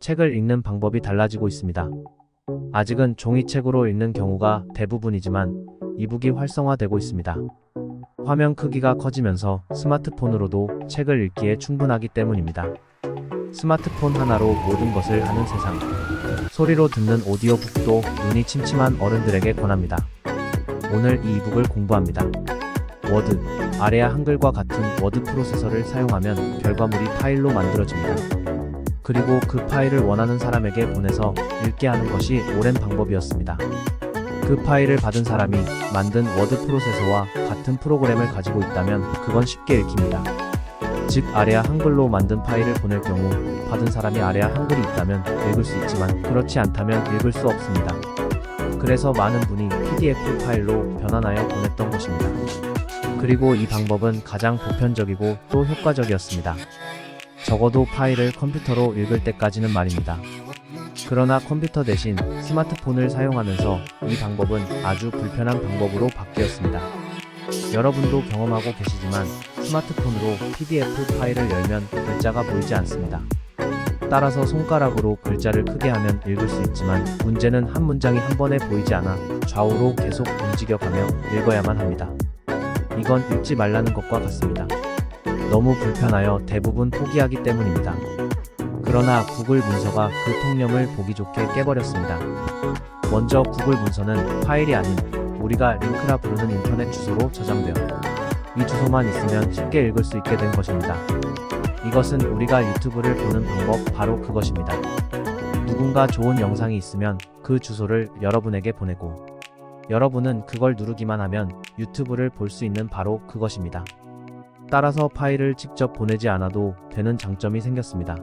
책을 읽는 방법이 달라지고 있습니다. 아직은 종이책으로 읽는 경우가 대부분이지만 이북이 활성화되고 있습니다. 화면 크기가 커지면서 스마트폰으로도 책을 읽기에 충분하기 때문입니다. 스마트폰 하나로 모든 것을 하는 세상. 소리로 듣는 오디오북도 눈이 침침한 어른들에게 권합니다. 오늘 이 이북을 공부합니다. 워드, 아래아 한글과 같은 워드 프로세서를 사용하면 결과물이 파일로 만들어집니다. 그리고 그 파일을 원하는 사람에게 보내서 읽게 하는 것이 오랜 방법이었습니다. 그 파일을 받은 사람이 만든 워드 프로세서와 같은 프로그램을 가지고 있다면 그건 쉽게 읽힙니다. 즉 아래아 한글로 만든 파일을 보낼 경우 받은 사람이 아래아 한글이 있다면 읽을 수 있지만 그렇지 않다면 읽을 수 없습니다. 그래서 많은 분이 PDF 파일로 변환하여 보냈던 것입니다. 그리고 이 방법은 가장 보편적이고 또 효과적이었습니다. 적어도 파일을 컴퓨터로 읽을 때까지는 말입니다. 그러나 컴퓨터 대신 스마트폰을 사용하면서 이 방법은 아주 불편한 방법으로 바뀌었습니다. 여러분도 경험하고 계시지만 스마트폰으로 PDF 파일을 열면 글자가 보이지 않습니다. 따라서 손가락으로 글자를 크게 하면 읽을 수 있지만 문제는 한 문장이 한 번에 보이지 않아 좌우로 계속 움직여가며 읽어야만 합니다. 이건 읽지 말라는 것과 같습니다. 너무 불편하여 대부분 포기하기 때문입니다. 그러나 구글 문서가 그 통념을 보기 좋게 깨버렸습니다. 먼저 구글 문서는 파일이 아닌 우리가 링크라 부르는 인터넷 주소로 저장되어 이 주소만 있으면 쉽게 읽을 수 있게 된 것입니다. 이것은 우리가 유튜브를 보는 방법 바로 그것입니다. 누군가 좋은 영상이 있으면 그 주소를 여러분에게 보내고 여러분은 그걸 누르기만 하면 유튜브를 볼 수 있는 바로 그것입니다. 따라서 파일을 직접 보내지 않아도 되는 장점이 생겼습니다.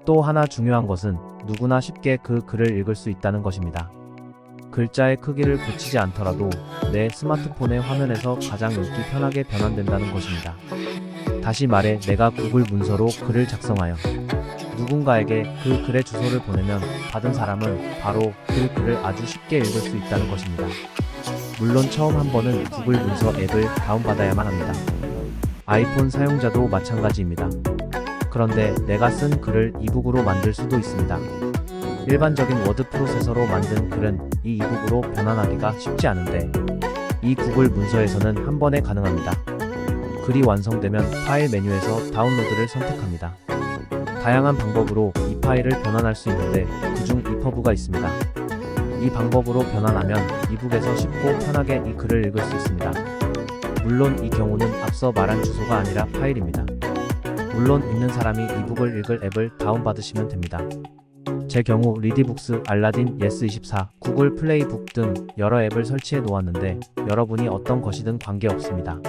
또 하나 중요한 것은 누구나 쉽게 그 글을 읽을 수 있다는 것입니다. 글자의 크기를 붙이지 않더라도 내 스마트폰의 화면에서 가장 읽기 편하게 변환된다는 것입니다. 다시 말해 내가 구글 문서로 글을 작성하여 누군가에게 그 글의 주소를 보내면 받은 사람은 바로 그 글을 아주 쉽게 읽을 수 있다는 것입니다. 물론 처음 한 번은 구글 문서 앱을 다운받아야만 합니다. 아이폰 사용자도 마찬가지입니다. 그런데 내가 쓴 글을 이북으로 만들 수도 있습니다. 일반적인 워드 프로세서로 만든 글은 이 이북으로 변환하기가 쉽지 않은데 이 구글 문서에서는 한 번에 가능합니다. 글이 완성되면 파일 메뉴에서 다운로드를 선택합니다. 다양한 방법으로 이 파일을 변환할 수 있는데 그중 이퍼브가 있습니다. 이 방법으로 변환하면 이북에서 쉽고 편하게 이 글을 읽을 수 있습니다. 물론 이 경우는 앞서 말한 주소가 아니라 파일입니다. 물론 읽는 사람이 이북을 읽을 앱을 다운받으시면 됩니다. 제 경우 리디북스, 알라딘, 예스24, 구글 플레이북 등 여러 앱을 설치해 놓았는데 여러분이 어떤 것이든 관계없습니다.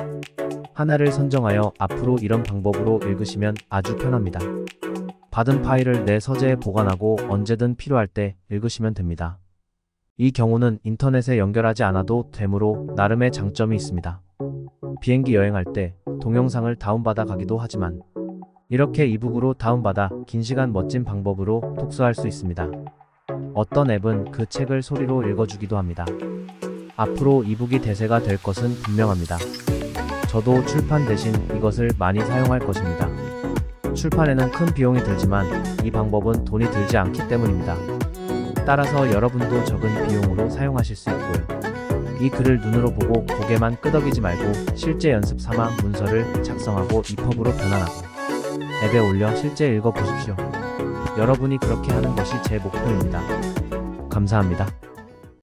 하나를 선정하여 앞으로 이런 방법으로 읽으시면 아주 편합니다. 받은 파일을 내 서재에 보관하고 언제든 필요할 때 읽으시면 됩니다. 이 경우는 인터넷에 연결하지 않아도 되므로 나름의 장점이 있습니다. 비행기 여행할 때 동영상을 다운받아 가기도 하지만 이렇게 이북으로 다운받아 긴 시간 멋진 방법으로 독서할 수 있습니다. 어떤 앱은 그 책을 소리로 읽어주기도 합니다. 앞으로 이북이 대세가 될 것은 분명합니다. 저도 출판 대신 이것을 많이 사용할 것입니다. 출판에는 큰 비용이 들지만 이 방법은 돈이 들지 않기 때문입니다. 따라서 여러분도 적은 비용으로 사용하실 수 있고요. 이 글을 눈으로 보고 고개만 끄덕이지 말고 실제 연습 삼아 문서를 작성하고 이퍼브로 변환하고 앱에 올려 실제 읽어보십시오. 여러분이 그렇게 하는 것이 제 목표입니다. 감사합니다.